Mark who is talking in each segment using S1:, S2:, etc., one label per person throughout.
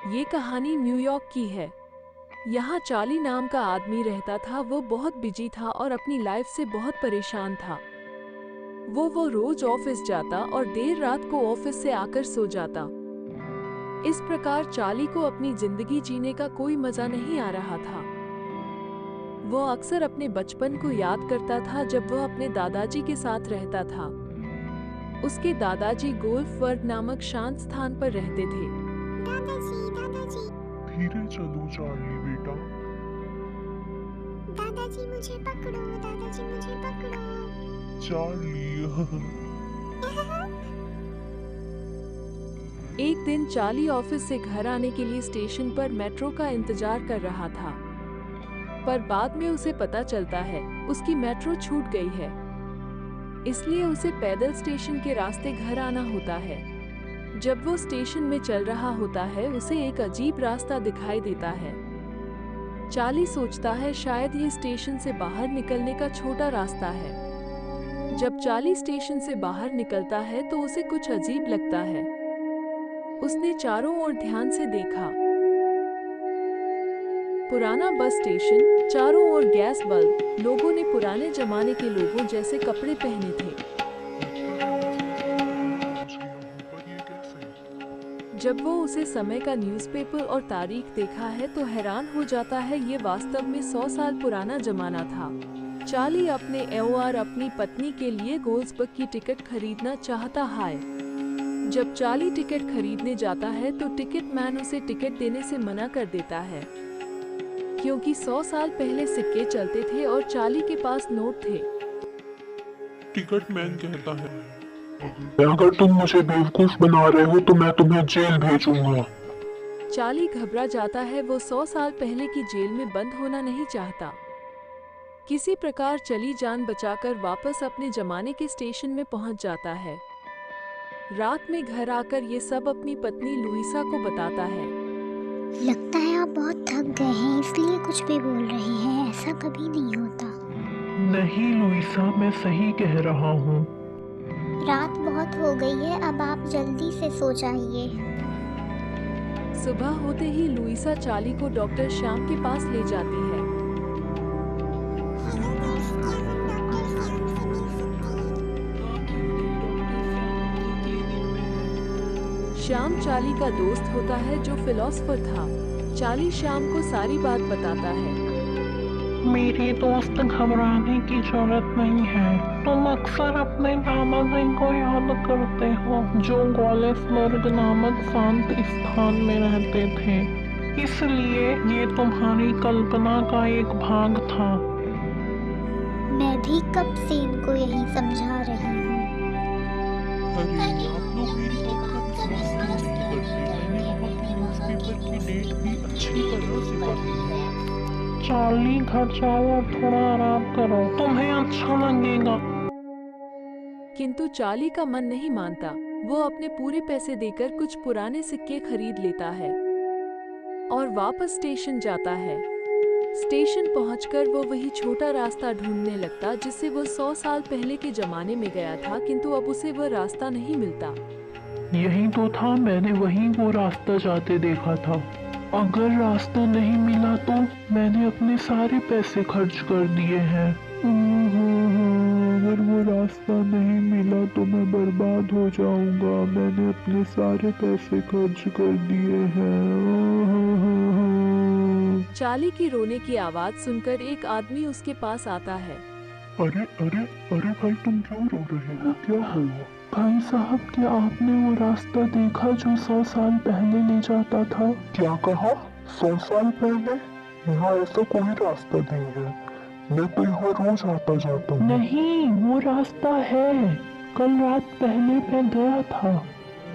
S1: ये कहानी न्यूयॉर्क की है। यहाँ चार्ली नाम का आदमी रहता था। वो बहुत बिजी था और अपनी लाइफ से बहुत परेशान था। वो रोज ऑफिस जाता और देर रात को ऑफिस से आकर सो जाता। इस प्रकार चार्ली को अपनी जिंदगी जीने का कोई मजा नहीं आ रहा था। वो अक्सर अपने बचपन को याद करता था जब वह अपने दादाजी के साथ रहता था। उसके दादाजी गोल्फ वर्ग नामक शांत स्थान पर रहते थे।
S2: दादाजी
S3: धीरे चलो चार्ली बेटा।
S2: दादाजी मुझे पकड़ो, दादाजी मुझे पकड़ो।
S3: चार्ली
S1: एक दिन चार्ली ऑफिस से घर आने के लिए स्टेशन पर मेट्रो का इंतजार कर रहा था, पर बाद में उसे पता चलता है उसकी मेट्रो छूट गई है। इसलिए उसे पैदल स्टेशन के रास्ते घर आना होता है। जब वो स्टेशन में चल रहा होता है उसे एक अजीब रास्ता दिखाई देता है। चार्ली सोचता है शायद ये स्टेशन से बाहर निकलने का छोटा रास्ता है। जब चार्ली स्टेशन से बाहर निकलता है तो उसे कुछ अजीब लगता है। उसने चारों ओर ध्यान से देखा। पुराना बस स्टेशन, चारों ओर गैस बल्ब, लोगों ने पुराने जमाने के लोगों जैसे कपड़े पहने थे। जब वो उसे समय का न्यूज़पेपर और तारीख देखा है तो हैरान हो जाता है। ये वास्तव में 100 साल पुराना जमाना था। चार्ली अपने और अपनी पत्नी के लिए गोल्सबर्ग की टिकट खरीदना चाहता है। जब चार्ली टिकट खरीदने जाता है तो टिकट मैन उसे टिकट देने से मना कर देता है, क्योंकि 100 साल पहले सिक्के चलते थे और चार्ली के पास नोट थे।
S3: टिकट मैन कहता है, अगर तुम मुझे बेवकूफ बना रहे हो तो मैं तुम्हें जेल भेजूंगा।
S1: चार्ली घबरा जाता है। वो 100 साल पहले की जेल में बंद होना नहीं चाहता। किसी प्रकार चली जान बचाकर वापस अपने जमाने के स्टेशन में पहुंच जाता है। रात में घर आकर ये सब अपनी पत्नी लुइसा को बताता है।
S2: लगता है आप बहुत थक गए हैं इसलिए कुछ भी बोल रहे हैं। ऐसा कभी नहीं होता।
S3: नहीं लुइसा, मैं सही कह रहा हूँ।
S2: रात बहुत हो गई है, अब आप जल्दी से सो जाइए।
S1: सुबह होते ही लुइसा चार्ली को डॉक्टर श्याम के पास ले जाती है। श्याम चार्ली का दोस्त होता है जो फिलोसोफर था। चार्ली श्याम को सारी बात बताता है।
S4: मेरे दोस्त, घबराने की जरूरत नहीं है। तुम अक्सर अपने दादाजी को याद करते हो जो गोल्सबर्ग नामक शांत स्थान में रहते थे, इसलिए ये तुम्हारी कल्पना का एक भाग था।
S2: मैं भी कब से इनको यही समझा रही हूँ।
S3: अरे आप लोग मेरी बात का विश्वास क्यों नहीं करते? मैंने वहाँ की न्यूज़पेपर की डेट भी अच्छी तरह से पढ़ी है।
S4: चार्ली, घर जाओ और थोड़ा आराम करो, तुम्हें अच्छा लगेगा।
S1: किंतु चार्ली का मन नहीं मानता। वो अपने पूरे पैसे देकर कुछ पुराने सिक्के खरीद लेता है और वापस स्टेशन जाता है। स्टेशन पहुंचकर वो वही छोटा रास्ता ढूंढने लगता जिससे वो 100 साल पहले के जमाने में गया था, किंतु अब उसे वह रास्ता नहीं मिलता।
S4: यही तो था, मैंने वही वो रास्ता जाते देखा था। अगर रास्ता नहीं मिला तो मैंने अपने सारे पैसे खर्च कर दिए हैं। अगर वो रास्ता नहीं मिला तो मैं बर्बाद हो जाऊंगा। मैंने अपने सारे पैसे खर्च कर दिए हैं।
S1: चार्ली की रोने की आवाज सुनकर एक आदमी उसके पास आता है।
S3: अरे अरे अरे भाई, तुम क्यों रो रहे हो? क्या हुआ?
S4: भाई साहब, क्या आपने वो रास्ता देखा जो 100 साल पहले ले जाता था?
S3: क्या कहा? 100 साल पहले? यहाँ ऐसा कोई रास्ता नहीं है। मैं तो यहाँ रोज आता जाता हूँ।
S4: नहीं, वो रास्ता है। कल रात पहले मैं गया था।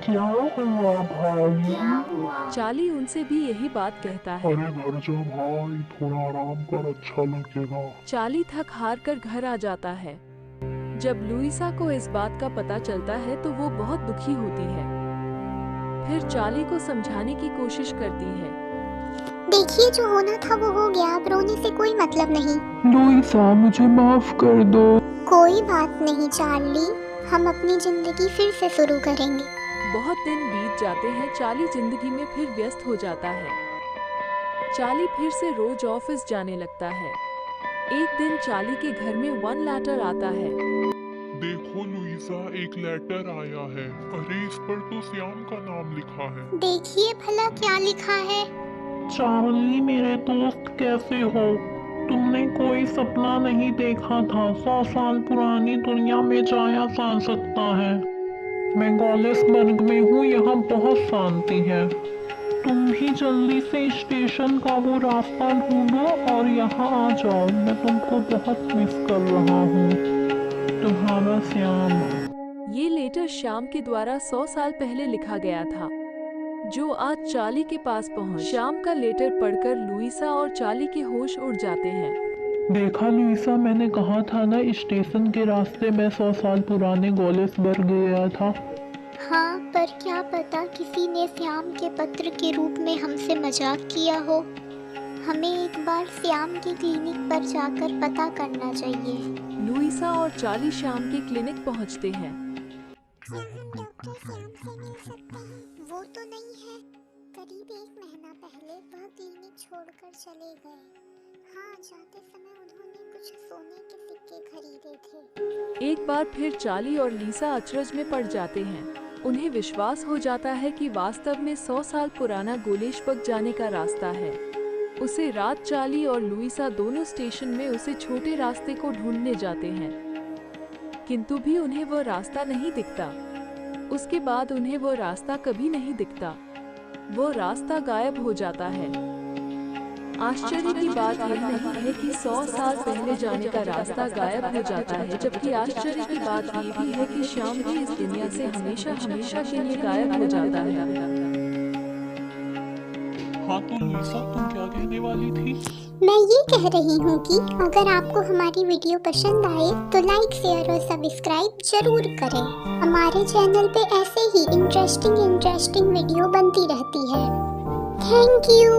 S3: क्या हुआ भाई?
S1: चार्ली उनसे भी यही बात कहता है।
S3: अरे घर जा भाई, थोड़ा आराम कर, अच्छा लगेगा।
S1: चार्ली थक हार कर घर आ जाता है। जब लुइसा को इस बात का पता चलता है तो वो बहुत दुखी होती है। फिर चार्ली को समझाने की कोशिश करती है।
S2: देखिए, जो होना था वो हो गया, अब रोने से कोई मतलब नहीं।
S4: लुइसा, मुझे माफ कर दो।
S2: कोई बात नहीं चार्ली, हम अपनी जिंदगी फिर से शुरू करेंगे।
S1: बहुत दिन बीत जाते हैं। चार्ली जिंदगी में फिर व्यस्त हो जाता है। चार्ली फिर से रोज ऑफिस जाने लगता है। एक दिन चार्ली के घर में वन लेटर आता है।
S3: देखो लुइसा, एक लेटर आया है। अरे इस पर तो श्याम का नाम लिखा है।
S2: देखिए भला क्या लिखा है।
S4: चार्ली मेरे दोस्त, कैसे हो? तुमने कोई सपना नहीं देखा था। 100 साल पुरानी दुनिया में जाया जा सकता है। मैं गॉलेसबर्ग में हूँ, यहाँ बहुत शांति है। तुम भी जल्दी से स्टेशन का वो रास्ता ढूंढो और यहाँ आ जाओ। मैं तुमको बहुत मिस कर रहा हूँ। तुम्हारा श्याम।
S1: ये लेटर श्याम के द्वारा 100 साल पहले लिखा गया था, जो आज चार्ली के पास पहुंच। श्याम का लेटर पढ़कर लुइसा और चार्ली के होश उड़ जाते हैं।
S4: देखा लुइसा, मैंने कहा था ना, स्टेशन के रास्ते में 100 साल पुराने गॉलेसबर्ग गया था।
S2: हाँ, पर क्या पता किसी ने श्याम के पत्र के रूप में हमसे मजाक किया हो। हमें एक बार श्याम के क्लिनिक पर जाकर पता करना चाहिए।
S1: लुइसा और चार्ली श्याम के क्लिनिक पहुंचते हैं।
S2: क्या हम डॉक्टर श्याम से मिल सकते हैं? वो तो नहीं है। करीब 1 महीना पहले वह क्लिनिक छोड़कर चले गए। हाँ, जाते समय उन्होंने कुछ सोने के सिक्के खरीदे थे।
S1: एक बार फिर चार्ली और लीसा अचरज में पड़ जाते हैं। उन्हें विश्वास हो जाता है कि वास्तव में 100 साल पुराना गोलेशबर्ग जाने का रास्ता है। उसे रात चार्ली और लुइसा दोनों स्टेशन में उसे छोटे रास्ते को ढूंढने जाते हैं, किंतु भी उन्हें वह रास्ता नहीं दिखता। उसके बाद उन्हें वो रास्ता कभी नहीं दिखता। वो रास्ता गायब हो जाता है। आश्चर्य की बात यह नहीं है कि 100 साल पहले जाने का रास्ता गायब हो जाता है, जबकि आश्चर्य की बात ये भी है कि श्याम भी इस दुनिया से हमेशा हमेशा के लिए गायब हो जाता है।
S3: हाँ तो लुइसा, तुम क्या कहने वाली थी?
S2: मैं ये कह रही हूँ कि अगर आपको हमारी वीडियो पसंद आए तो लाइक, शेयर और सब्सक्राइब जरूर करें। हमारे चैनल पे ऐसे ही इंटरेस्टिंग वीडियो बनती रहती है। Thank you.